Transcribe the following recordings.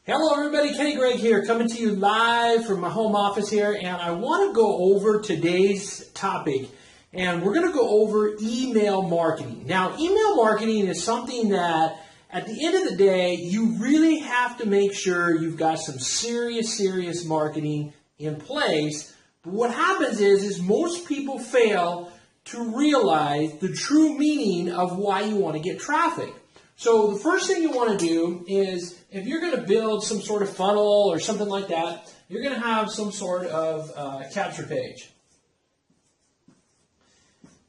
Hello everybody, Kenny Gregg here, coming to you live from my home office here, and I want to go over today's topic, and we're going to go over email marketing. Now, email marketing is something that, at the end of the day, you really have to make sure you've got some serious marketing in place. But what happens is most people fail to realize the true meaning of why you want to get traffic. So the first thing you want to do is, if you're going to build some sort of funnel or something like that, you're going to have some sort of capture page.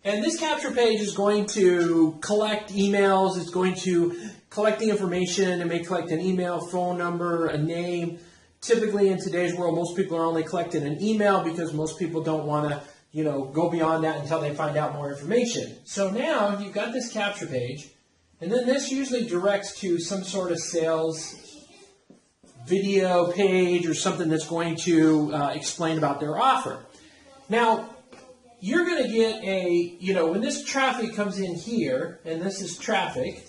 And this capture page is going to collect emails. It's going to collect the information. It may collect an email, phone number, a name. Typically in today's world, most people are only collecting an email because most people don't want to, go beyond that until they find out more information. So now you've got this capture page. And then this usually directs to some sort of sales video page or something that's going to explain about their offer. Now, you're going to get when this traffic comes in here, and this is traffic.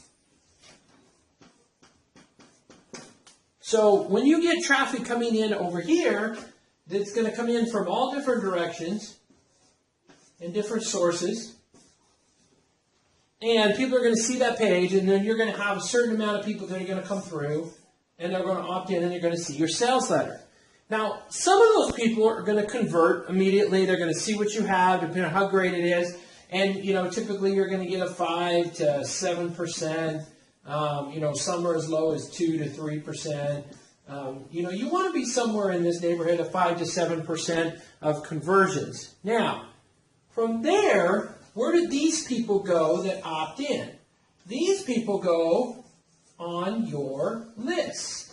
So when you get traffic coming in over here, that's going to come in from all different directions and different sources. And people are going to see that page, and then you're going to have a certain amount of people that are going to come through, and they're going to opt in, and they're going to see your sales letter. Now, some of those people are going to convert immediately. They're going to see what you have, depending on how great it is. And, typically you're going to get a 5 to 7%. Some are as low as 2 to 3%. You want to be somewhere in this neighborhood of 5 to 7% of conversions. Now, from there, where did these people go that opt in? These people go on your list.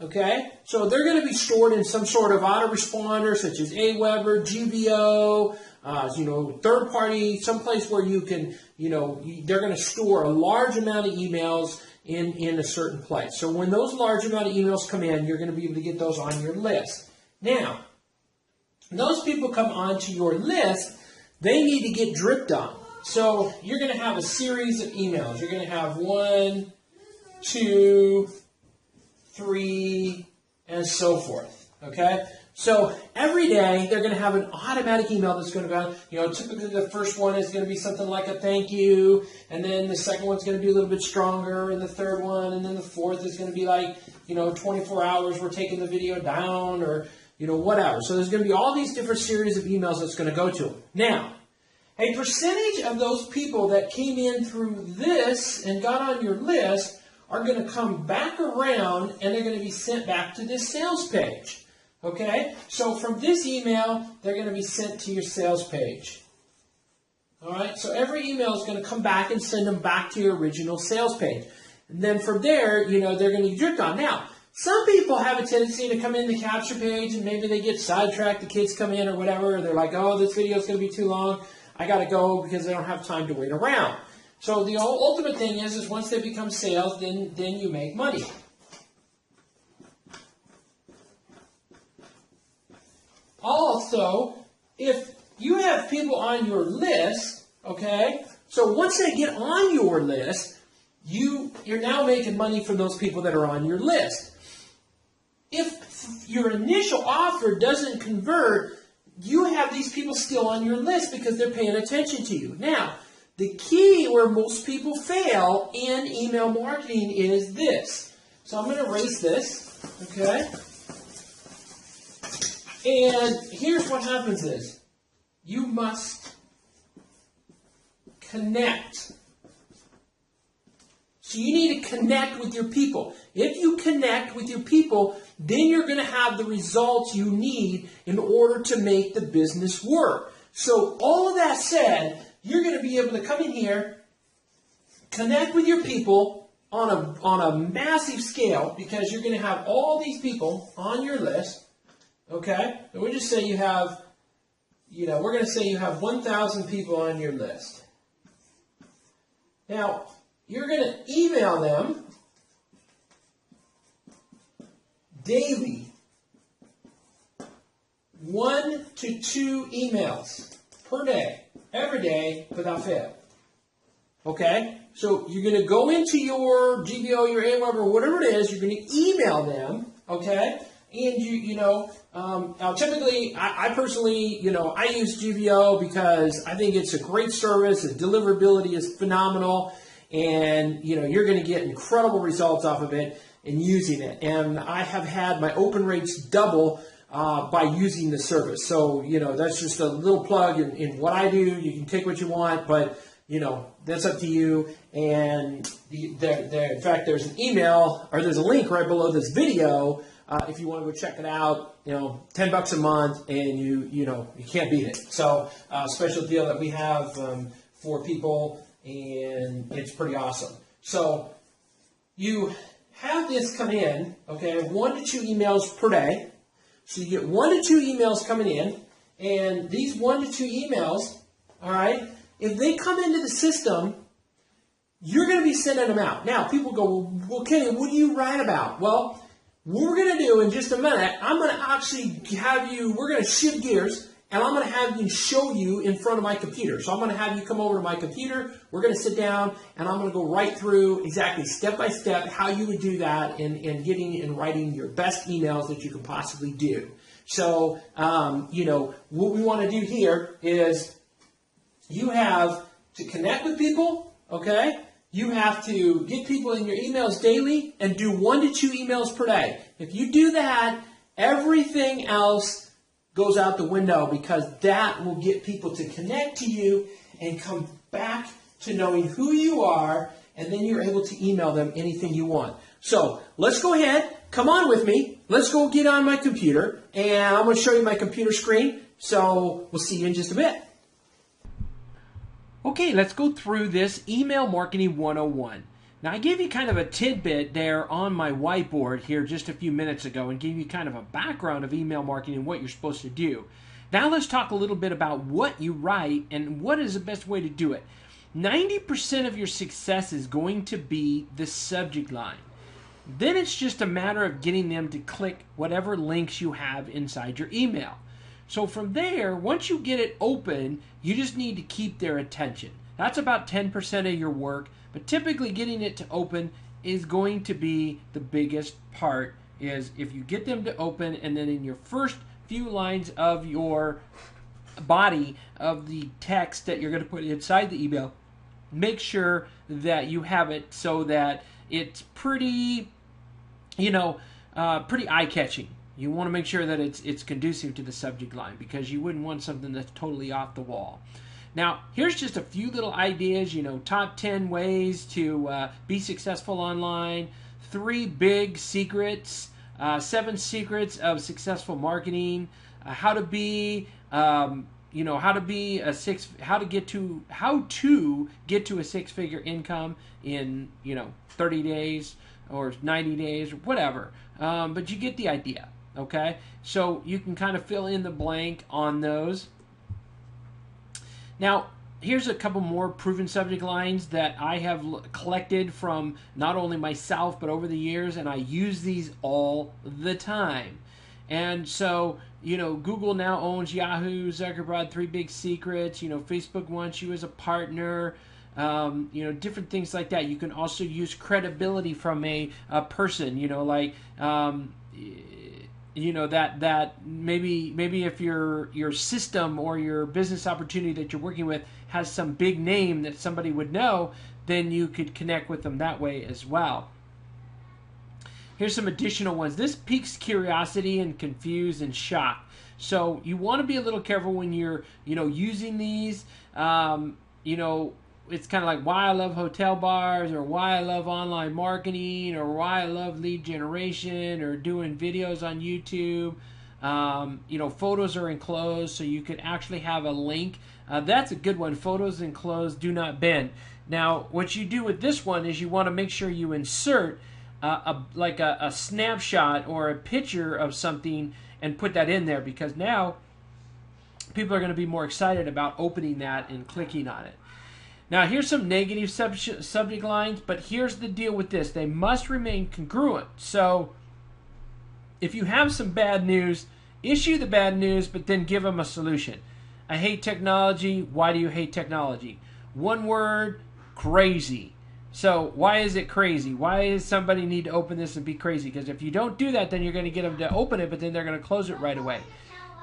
Okay? So they're going to be stored in some sort of autoresponder, such as Aweber, GVO, third party, someplace where you can, they're going to store a large amount of emails in a certain place. So when those large amount of emails come in, you're going to be able to get those on your list. Now, those people come onto your list, they need to get dripped on. So you're going to have a series of emails. You're going to have 1, 2, 3, and so forth. Okay? So every day they're going to have an automatic email that's going to go, typically the first one is going to be something like a thank you, and then the second one's going to be a little bit stronger, and the third one, and then the fourth is going to be like, 24 hours, we're taking the video down, or whatever. So there's going to be all these different series of emails that's going to go to them. Now, a percentage of those people that came in through this and got on your list are going to come back around, and they're going to be sent back to this sales page. Okay? So from this email, they're going to be sent to your sales page. All right? So every email is going to come back and send them back to your original sales page. And then from there, they're going to be dripped on. Now, some people have a tendency to come in the capture page, and maybe they get sidetracked, the kids come in or whatever, or they're like, oh, this video is going to be too long, I got to go because they don't have time to wait around. So the ultimate thing is once they become sales, then you make money. Also, if you have people on your list, okay, so once they get on your list, you're now making money from those people that are on your list. If your initial offer doesn't convert, you have these people still on your list because they're paying attention to you. Now, the key where most people fail in email marketing is this. So I'm going to erase this, okay? And here's what happens is, you must connect. So you need to connect with your people. If you connect with your people, then you're going to have the results you need in order to make the business work. So all of that said, you're going to be able to come in here, connect with your people on a massive scale, because you're going to have all these people on your list. Okay? And we just say you have, we're going to say you have 1,000 people on your list. Now, you're going to email them daily, 1 to 2 emails per day, every day, without fail. Okay, so you're going to go into your GBO, your AWeber, whatever it is. You're going to email them. Okay, and now typically, I personally, I use GBO because I think it's a great service. The deliverability is phenomenal, and you're going to get incredible results off of it and using it. And I have had my open rates double by using the service. So that's just a little plug in what I do. You can take what you want, but that's up to you. And in fact, there's an email or there's a link right below this video if you want to go check it out. $10 a month, and you can't beat it. So special deal that we have for people, and it's pretty awesome. So you have this come in, okay, 1 to 2 emails per day. So you get 1 to 2 emails coming in, and these 1 to 2 emails, all right, if they come into the system, you're going to be sending them out. Now, people go, well, Kenny, what do you write about? Well, what we're going to do in just a minute, I'm going to actually have you, we're going to shift gears, and I'm going to have you show you in front of my computer. So I'm going to have you come over to my computer. We're going to sit down, and I'm going to go right through exactly step by step how you would do that in getting and writing your best emails that you can possibly do. So, what we want to do here is you have to connect with people, okay? You have to get people in your emails daily and do 1 to 2 emails per day. If you do that, everything else goes out the window, because that will get people to connect to you and come back to knowing who you are, and then you're able to email them anything you want. So let's go ahead. Come on with me. Let's go get on my computer, and I'm going to show you my computer screen. So we'll see you in just a bit. Okay, let's go through this Email Marketing 101. Now, I gave you kind of a tidbit there on my whiteboard here just a few minutes ago and gave you kind of a background of email marketing and what you're supposed to do. Now, let's talk a little bit about what you write and what is the best way to do it. 90% of your success is going to be the subject line. Then it's just a matter of getting them to click whatever links you have inside your email. So from there, once you get it open, you just need to keep their attention. That's about 10% of your work, but typically getting it to open is going to be the biggest part. Is if you get them to open, and then in your first few lines of your body of the text that you're going to put inside the email, make sure that you have it so that it's pretty, pretty eye-catching. You want to make sure that it's conducive to the subject line, because you wouldn't want something that's totally off the wall. Now, here's just a few little ideas, top 10 ways to be successful online, 3 big secrets, 7 secrets of successful marketing, how to get to a 6-figure income in 30 days or 90 days or whatever. But you get the idea. Okay, so you can kind of fill in the blank on those. Now, here's a couple more proven subject lines that I have collected from not only myself but over the years, and I use these all the time. And so, Google now owns Yahoo, Zuckerberg, 3 big secrets, Facebook wants you as a partner, different things like that. You can also use credibility from a person, that maybe if your system or your business opportunity that you're working with has some big name that somebody would know, then you could connect with them that way as well. Here's some additional ones. This piques curiosity and confuse and shock. So you want to be a little careful when you're using these. It's kind of like why I love hotel bars, or why I love online marketing, or why I love lead generation, or doing videos on YouTube. Photos are enclosed, so you could actually have a link. That's a good one. Photos enclosed, do not bend. Now, what you do with this one is you want to make sure you insert a snapshot or a picture of something and put that in there, because now people are going to be more excited about opening that and clicking on it. Now, here's some negative subject lines, but here's the deal with this. They must remain congruent. So if you have some bad news, issue the bad news, but then give them a solution. I hate technology. Why do you hate technology? One word, crazy. So why is it crazy? Why does somebody need to open this and be crazy? Because if you don't do that, then you're going to get them to open it, but then they're going to close it right away.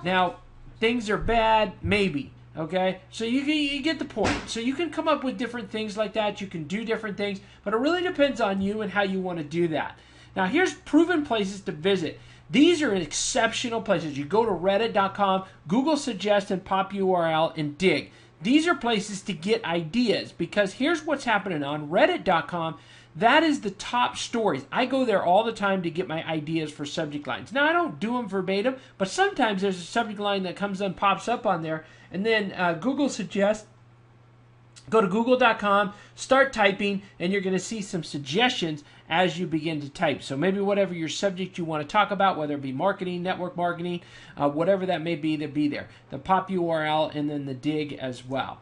Now, things are bad, maybe. Okay, so you get the point. So you can come up with different things like that. You can do different things, but it really depends on you and how you want to do that. Now, here's proven places to visit. These are exceptional places. You go to reddit.com, Google suggest and pop URL and dig. These are places to get ideas, because here's what's happening on reddit.com. That is the top stories. I go there all the time to get my ideas for subject lines. Now, I don't do them verbatim, but sometimes there's a subject line that comes and pops up on there, and then Google suggests. Go to google.com, start typing, and you're going to see some suggestions as you begin to type. So maybe whatever your subject you want to talk about, whether it be marketing, network marketing, whatever that may be, to be there. The pop URL and then the dig as well.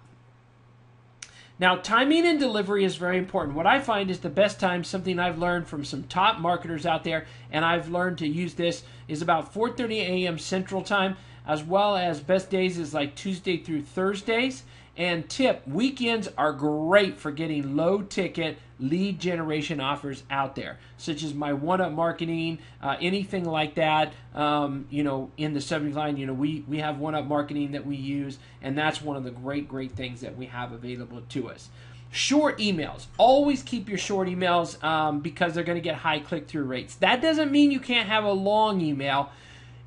Now, timing and delivery is very important. What I find is the best time, something I've learned from some top marketers out there, and I've learned to use this, is about 4:30 a.m. Central Time, as well as best days is like Tuesday through Thursdays. And tip, weekends are great for getting low-ticket lead generation offers out there, such as my one-up marketing, anything like that. In the subject line, we have one-up marketing that we use, and that's one of the great things that we have available to us. Short emails. Always keep your short emails because they're going to get high click-through rates. That doesn't mean you can't have a long email.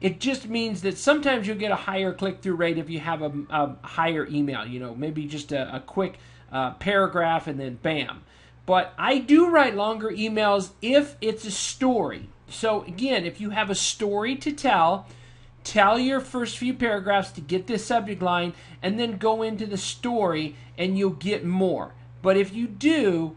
It just means that sometimes you'll get a higher click-through rate if you have a higher email, maybe just a quick paragraph and then bam. But I do write longer emails if it's a story. So again, if you have a story to tell your first few paragraphs to get this subject line, and then go into the story and you'll get more. But if you do,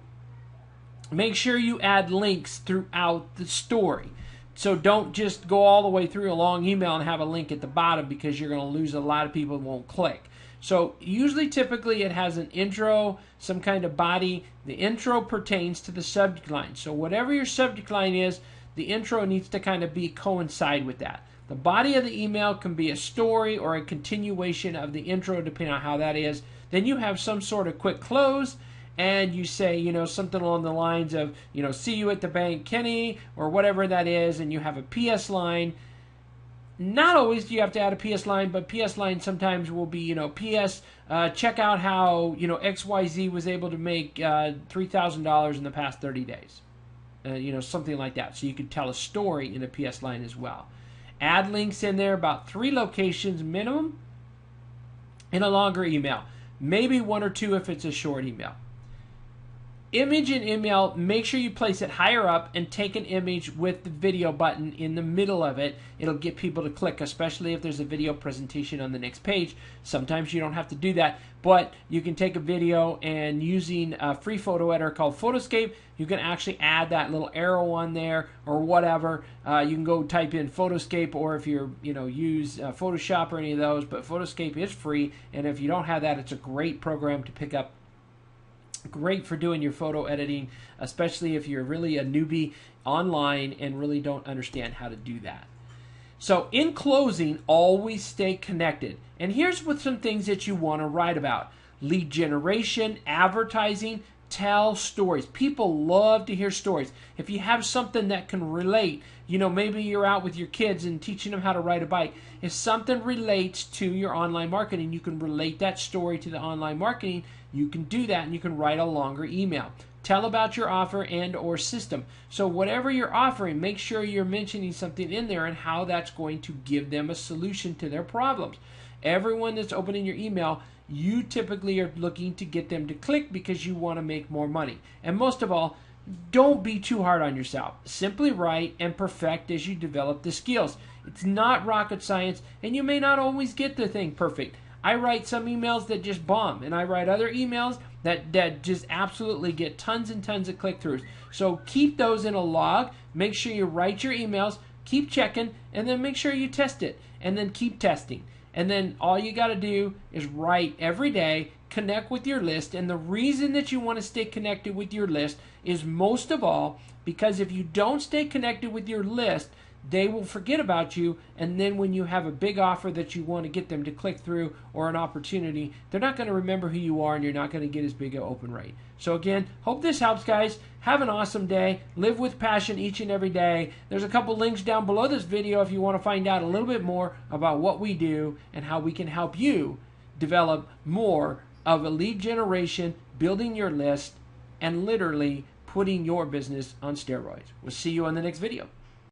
make sure you add links throughout the story. So don't just go all the way through a long email and have a link at the bottom, because you're going to lose a lot of people who won't click. So typically it has an intro, some kind of body. The intro pertains to the subject line. So whatever your subject line is, the intro needs to kind of coincide with that. The body of the email can be a story or a continuation of the intro, depending on how that is. Then you have some sort of quick close, and you say, something along the lines of, see you at the bank, Kenny, or whatever that is, and you have a PS line. Not always do you have to add a PS line, but PS line sometimes will be, PS, check out how, XYZ was able to make $3,000 in the past 30 days. Something like that. So you could tell a story in a PS line as well. Add links in there, about 3 locations minimum in a longer email. Maybe 1 or 2 if it's a short email. Image and email, make sure you place it higher up and take an image with the video button in the middle of it. It'll get people to click, especially if there's a video presentation on the next page. Sometimes you don't have to do that, but you can take a video, and using a free photo editor called Photoscape, you can actually add that little arrow on there or whatever. You can go type in Photoscape, or if you're, use Photoshop or any of those, but Photoscape is free, and if you don't have that, it's a great program to pick up. Great for doing your photo editing, especially if you're really a newbie online and really don't understand how to do that. So in closing, always stay connected. And here's what some things that you want to write about. Lead generation, advertising, tell stories. People love to hear stories. If you have something that can relate, maybe you're out with your kids and teaching them how to ride a bike. If something relates to your online marketing, you can relate that story to the online marketing. You can do that, and you can write a longer email. Tell about your offer and or system. So whatever you're offering, make sure you're mentioning something in there and how that's going to give them a solution to their problems. Everyone that's opening your email, you typically are looking to get them to click because you want to make more money. And most of all, don't be too hard on yourself. Simply write and perfect as you develop the skills. It's not rocket science, and you may not always get the thing perfect. I write some emails that just bomb, and I write other emails that just absolutely get tons and tons of click-throughs. So keep those in a log. Make sure you write your emails, keep checking, and then make sure you test it, and then keep testing. And then all you got to do is write every day, connect with your list, and the reason that you want to stay connected with your list is most of all because if you don't stay connected with your list, they will forget about you, and then when you have a big offer that you want to get them to click through or an opportunity, they're not going to remember who you are, and you're not going to get as big an open rate. So again, hope this helps, guys. Have an awesome day. Live with passion each and every day. There's a couple links down below this video if you want to find out a little bit more about what we do and how we can help you develop more of a lead generation, building your list, and literally putting your business on steroids. We'll see you on the next video.